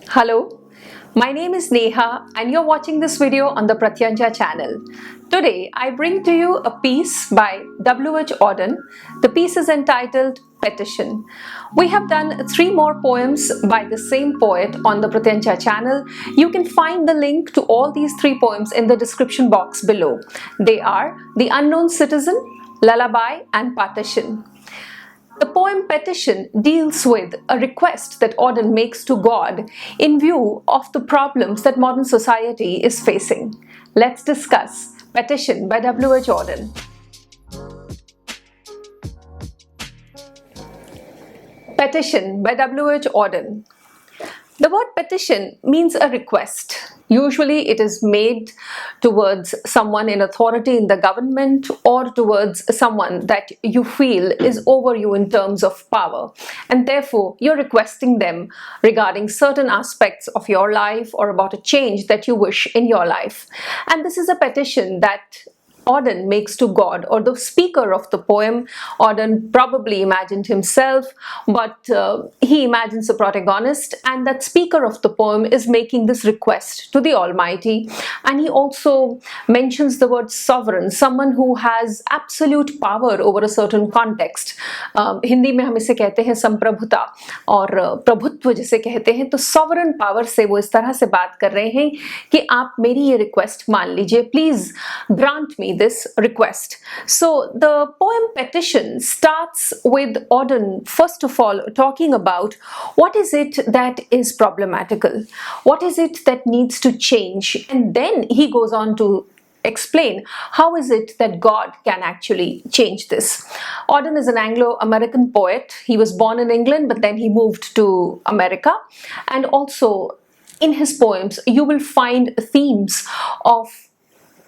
Hello, my name is Neha and you're watching this video on the Pratyanja channel. Today I bring to you a piece by W.H. Auden. The piece is entitled Petition. We have done 3 more poems by the same poet on the Pratyanja channel. You can find the link to all these 3 poems in the description box below. They are The Unknown Citizen, Lullaby and Petition. The poem Petition deals with a request that Auden makes to God in view of the problems that modern society is facing. Let's discuss Petition by W.H. Auden. Petition by W.H. Auden. The word petition means a request. Usually it is made towards someone in authority in the government or towards someone that you feel is over you in terms of power, and therefore you're requesting them regarding certain aspects of your life or about a change that you wish in your life. And this is a petition that Auden makes to God, or the speaker of the poem. Auden probably imagined himself, but he imagines a protagonist, and that speaker of the poem is making this request to the Almighty. And he also mentions the word sovereign, someone who has absolute power over a certain context. Hindi में हम इसे कहते हैं संप्रभुता और प्रभुत्व जिसे कहते हैं. तो sovereign power से वो इस तरह से बात कर रहे हैं कि आप मेरी ये request मान लीजिए, please grant me this request. So the poem Petition starts with Auden first of all talking about what is it that is problematical, what is it that needs to change, and then he goes on to explain how is it that God can actually change this. Auden is an Anglo-American poet. He was born in England, but then he moved to America, and also in his poems you will find themes of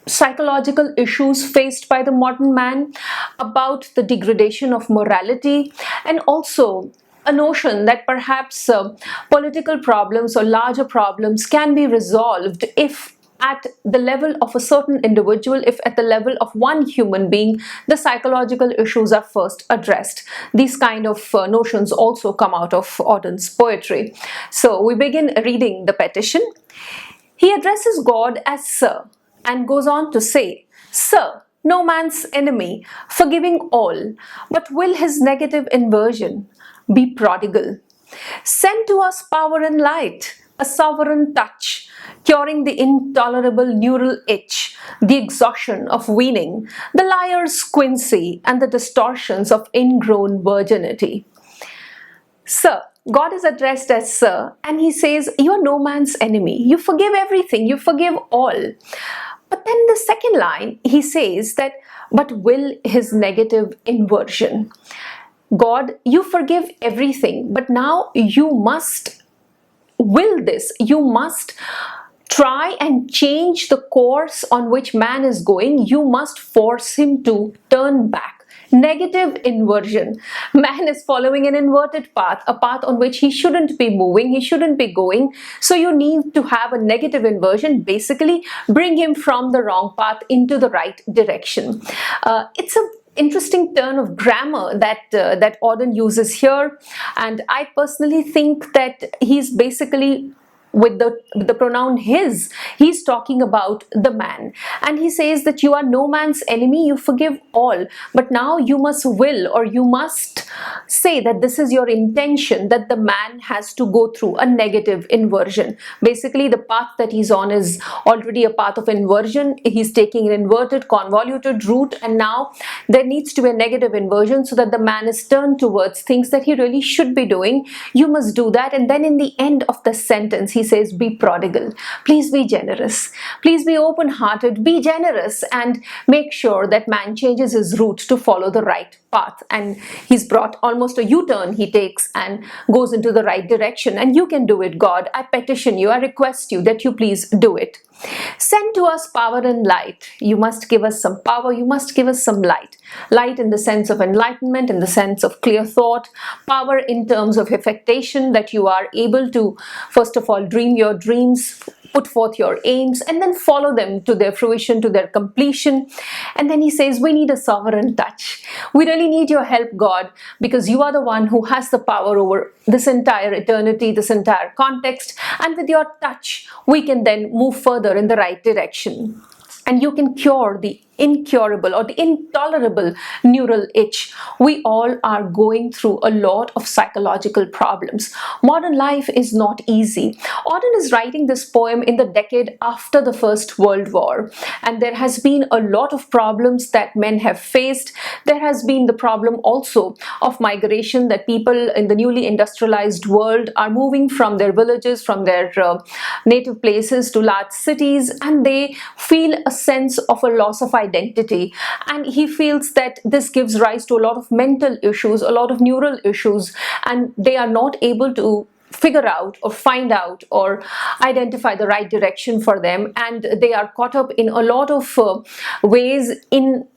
psychological issues faced by the modern man, about the degradation of morality, and also a notion that perhaps political problems or larger problems can be resolved if at the level of a certain individual, if at the level of one human being, the psychological issues are first addressed. These kind of notions also come out of Auden's poetry. So we begin reading the petition. He addresses God as Sir, and goes on to say, Sir, no man's enemy, forgiving all, but will his negative inversion be prodigal? Send to us power and light, a sovereign touch, curing the intolerable neural itch, the exhaustion of weaning, the liar's quinsy, and the distortions of ingrown virginity. Sir, God is addressed as Sir, and he says, you are no man's enemy. You forgive everything, you forgive all. But then the second line, he says that, but will his negative inversion. God, you forgive everything, but now you must will this. You must try and change the course on which man is going. You must force him to turn back. Negative inversion. Man is following an inverted path, a path on which he shouldn't be moving, he shouldn't be going. So you need to have a negative inversion, basically bring him from the wrong path into the right direction. It's an interesting turn of grammar that Auden uses here, and I personally think that he's basically, with the pronoun his, he's talking about the man, and he says that you are no man's enemy, you forgive all, but now you must will, or you must say that this is your intention, that the man has to go through a negative inversion. Basically the path that he's on is already a path of inversion. He's taking an inverted, convoluted route, and now there needs to be a negative inversion so that the man is turned towards things that he really should be doing. You must do that. And then in the end of the sentence he says, be prodigal, please be generous, please be open-hearted, be generous, and make sure that man changes his route to follow the right path. And he's brought almost a U-turn he takes and goes into the right direction. And you can do it, God. I petition you, I request you that you please do it. Send to us power and light. You must give us some power, you must give us some light. Light in the sense of enlightenment, in the sense of clear thought. Power in terms of affectation, that you are able to, first of all, dream your dreams, put forth your aims, and then follow them to their fruition, to their completion. And then he says, we need a sovereign touch. We really need your help, God, because you are the one who has the power over this entire eternity, this entire context. And with your touch, we can then move further in the right direction. And you can cure the incurable or the intolerable neural itch. We all are going through a lot of psychological problems. Modern life is not easy. Auden is writing this poem in the decade after the First World War, and there has been a lot of problems that men have faced. There has been the problem also of migration, that people in the newly industrialized world are moving from their villages, from their native places to large cities, and they feel a sense of a loss of identity, and he feels that this gives rise to a lot of mental issues, a lot of neural issues, and they are not able to figure out or find out or identify the right direction for them, and they are caught up in a lot of ways in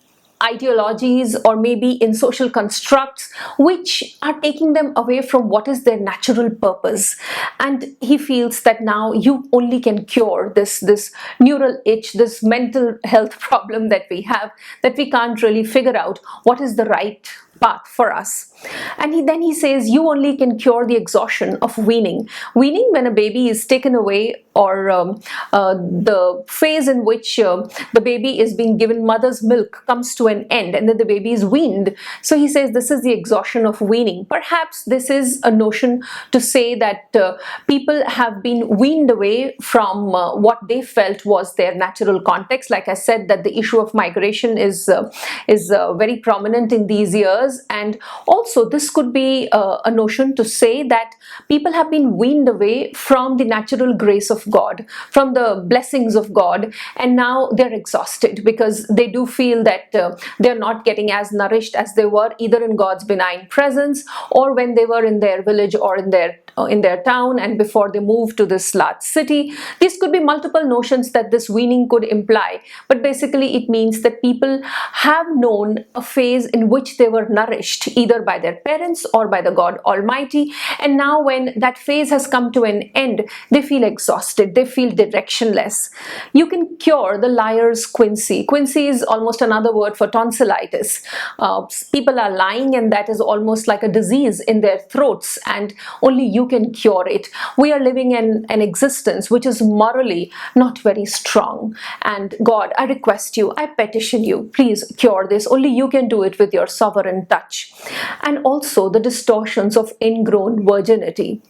ideologies or maybe in social constructs which are taking them away from what is their natural purpose. And he feels that now you only can cure this neural itch, this mental health problem that we have, that we can't really figure out what is the right path for us. And then he says, you only can cure the exhaustion of weaning. Weaning, when a baby is taken away, or the phase in which the baby is being given mother's milk comes to an end, and then the baby is weaned. So he says this is the exhaustion of weaning. Perhaps this is a notion to say that people have been weaned away from what they felt was their natural context. Like I said, that the issue of migration is very prominent in these years. And also this could be a notion to say that people have been weaned away from the natural grace of God, from the blessings of God, and now they're exhausted because they do feel that they're not getting as nourished as they were either in God's benign presence or when they were in their village or in their town and before they moved to this large city. These could be multiple notions that this weaning could imply, but basically it means that people have known a phase in which they were nourished either by their parents or by the God Almighty, and now when that phase has come to an end, they feel exhausted, they feel directionless. You can cure the liar's quinsy. Quinsy is almost another word for tonsillitis. People are lying, and that is almost like a disease in their throats, and only you can cure it. We are living in an existence which is morally not very strong, and God, I request you, I petition you, please cure this. Only you can do it with your sovereign touch. And also the distortions of ingrown virginity.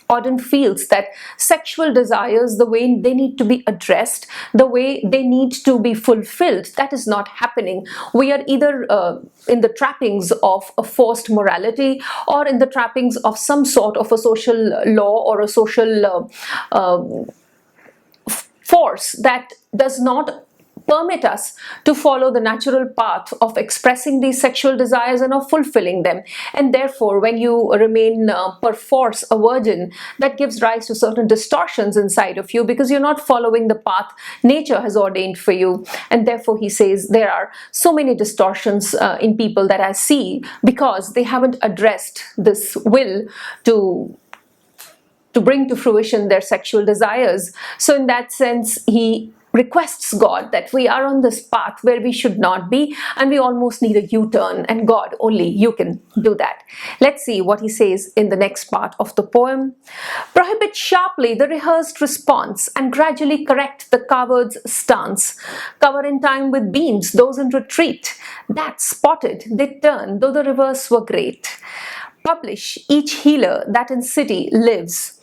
Auden feels that sexual desires, the way they need to be addressed, the way they need to be fulfilled, that is not happening. We are either in the trappings of a forced morality or in the trappings of some sort of a social law or a social force that does not permit us to follow the natural path of expressing these sexual desires and of fulfilling them. And therefore, when you remain perforce a virgin, that gives rise to certain distortions inside of you because you're not following the path nature has ordained for you. And therefore, he says there are so many distortions in people that I see because they haven't addressed this will to bring to fruition their sexual desires. So in that sense, he requests God that we are on this path where we should not be, and we almost need a U-turn, and God, only you can do that. Let's see what he says in the next part of the poem. Prohibit sharply the rehearsed response and gradually correct the coward's stance. Cover in time with beams those in retreat. That spotted they turn, though the reverse were great. Publish each healer that in city lives,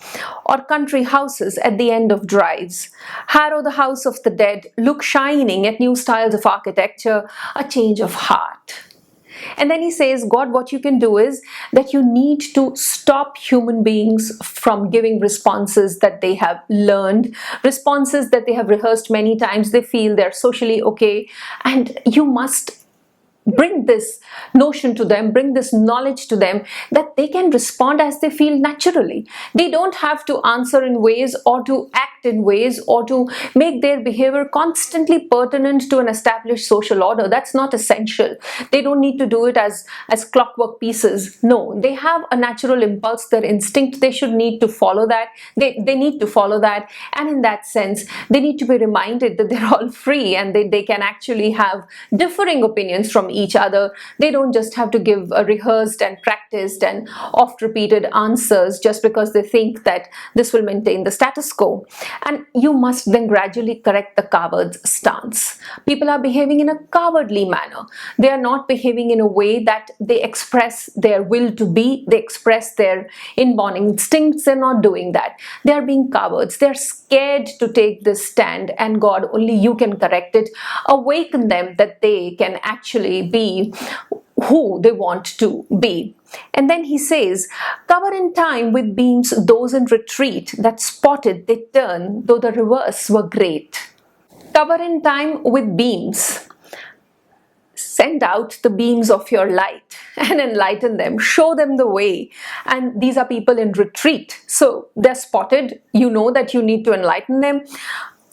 or country houses at the end of drives. Harrow the house of the dead, look shining at new styles of architecture, a change of heart. And then he says, God, what you can do is that you need to stop human beings from giving responses that they have learned, responses that they have rehearsed many times. They feel they're socially okay, and you must bring this notion to them, bring this knowledge to them, that they can respond as they feel naturally. They don't have to answer in ways or to act in ways or to make their behavior constantly pertinent to an established social order. That's not essential. They don't need to do it as clockwork pieces. No, they have a natural impulse, their instinct. They should need to follow that. They need to follow that. And in that sense, they need to be reminded that they're all free and they can actually have differing opinions from each other. They don't just have to give a rehearsed and practiced and oft repeated answers just because they think that this will maintain the status quo. And you must then gradually correct the coward's stance. People are behaving in a cowardly manner. They are not behaving in a way that they express their will to be, they express their inborn instincts. They're not doing that. They are being cowards. They're scared to take this stand, and God, only you can correct it. Awaken them that they can actually be who they want to be. And then he says, cover in time with beams those in retreat, that spotted they turn, though the reverse were great. Cover in time with beams. Send out the beams of your light and enlighten them, show them the way. And these are people in retreat. So they're spotted, you know that you need to enlighten them.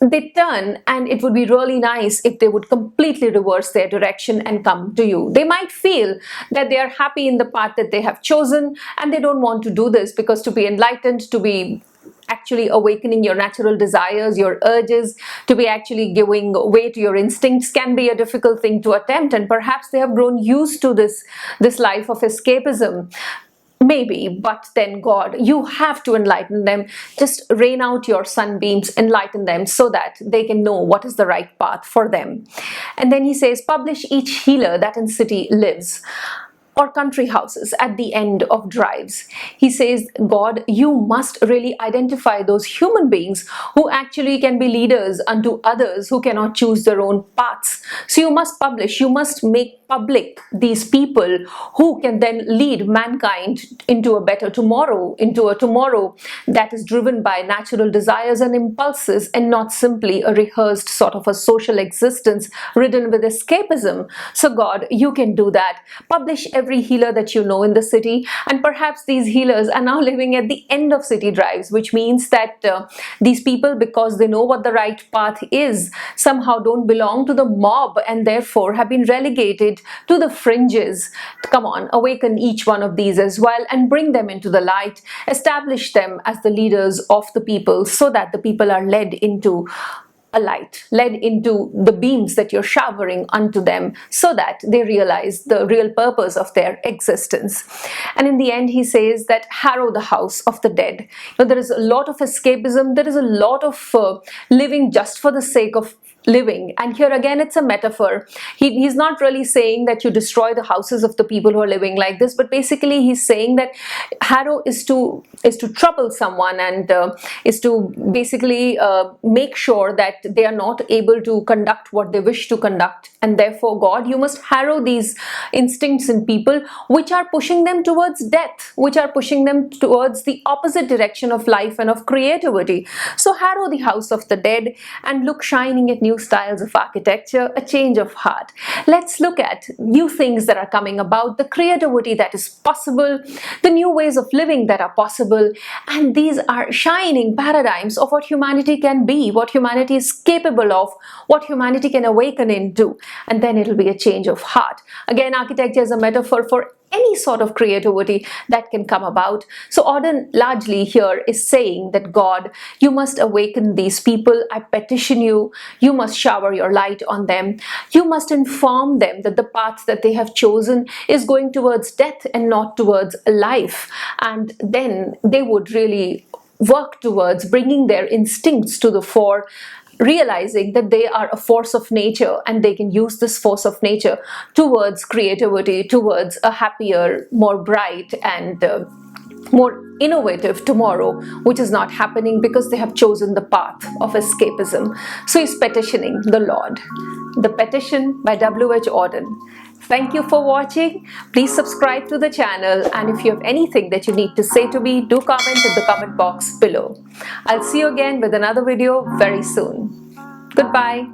They turn, and it would be really nice if they would completely reverse their direction and come to you. They might feel that they are happy in the path that they have chosen, and they don't want to do this because to be enlightened, to be actually awakening your natural desires, your urges, to be actually giving way to your instincts can be a difficult thing to attempt. And perhaps they have grown used to this life of escapism. Maybe, but then God, you have to enlighten them. Just rain out your sunbeams, enlighten them so that they can know what is the right path for them. And then he says, publish each healer that in city lives, or country houses at the end of drives. He says, God, you must really identify those human beings who actually can be leaders unto others who cannot choose their own paths. So you must publish, you must make public these people who can then lead mankind into a better tomorrow, into a tomorrow that is driven by natural desires and impulses, and not simply a rehearsed sort of a social existence ridden with escapism. So God, you can do that. Publish every healer that you know in the city, and perhaps these healers are now living at the end of city drives, which means that these people, because they know what the right path is, somehow don't belong to the mob and therefore have been relegated to the fringes. Come on, awaken each one of these as well and bring them into the light. Establish them as the leaders of the people so that the people are led into a light, led into the beams that you're showering unto them, so that they realize the real purpose of their existence. And in the end, he says that harrow the house of the dead. There is a lot of escapism, there is a lot of living just for the sake of living. And here again, it's a metaphor. He's not really saying that you destroy the houses of the people who are living like this, but basically he's saying that harrow is to trouble someone, and is to basically make sure that they are not able to conduct what they wish to conduct. And therefore, God, you must harrow these instincts in people which are pushing them towards death, which are pushing them towards the opposite direction of life and of creativity. So harrow the house of the dead and look shining at new styles of architecture, a change of heart. Let's look at new things that are coming about, the creativity that is possible, the new ways of living that are possible. And these are shining paradigms of what humanity can be, what humanity is capable of, what humanity can awaken into. And then it'll be a change of heart. Again, architecture is a metaphor for any sort of creativity that can come about. So Auden largely here is saying that God, you must awaken these people. I petition you. You must shower your light on them. You must inform them that the path that they have chosen is going towards death and not towards life. And then they would really work towards bringing their instincts to the fore, realizing that they are a force of nature and they can use this force of nature towards creativity, towards a happier, more bright and more innovative tomorrow, which is not happening because they have chosen the path of escapism. So he's petitioning the Lord. The Petition by W.H. Auden. Thank you for watching. Please subscribe to the channel, and if you have anything that you need to say to me, do comment in the comment box below. I'll see you again with another video very soon. Goodbye.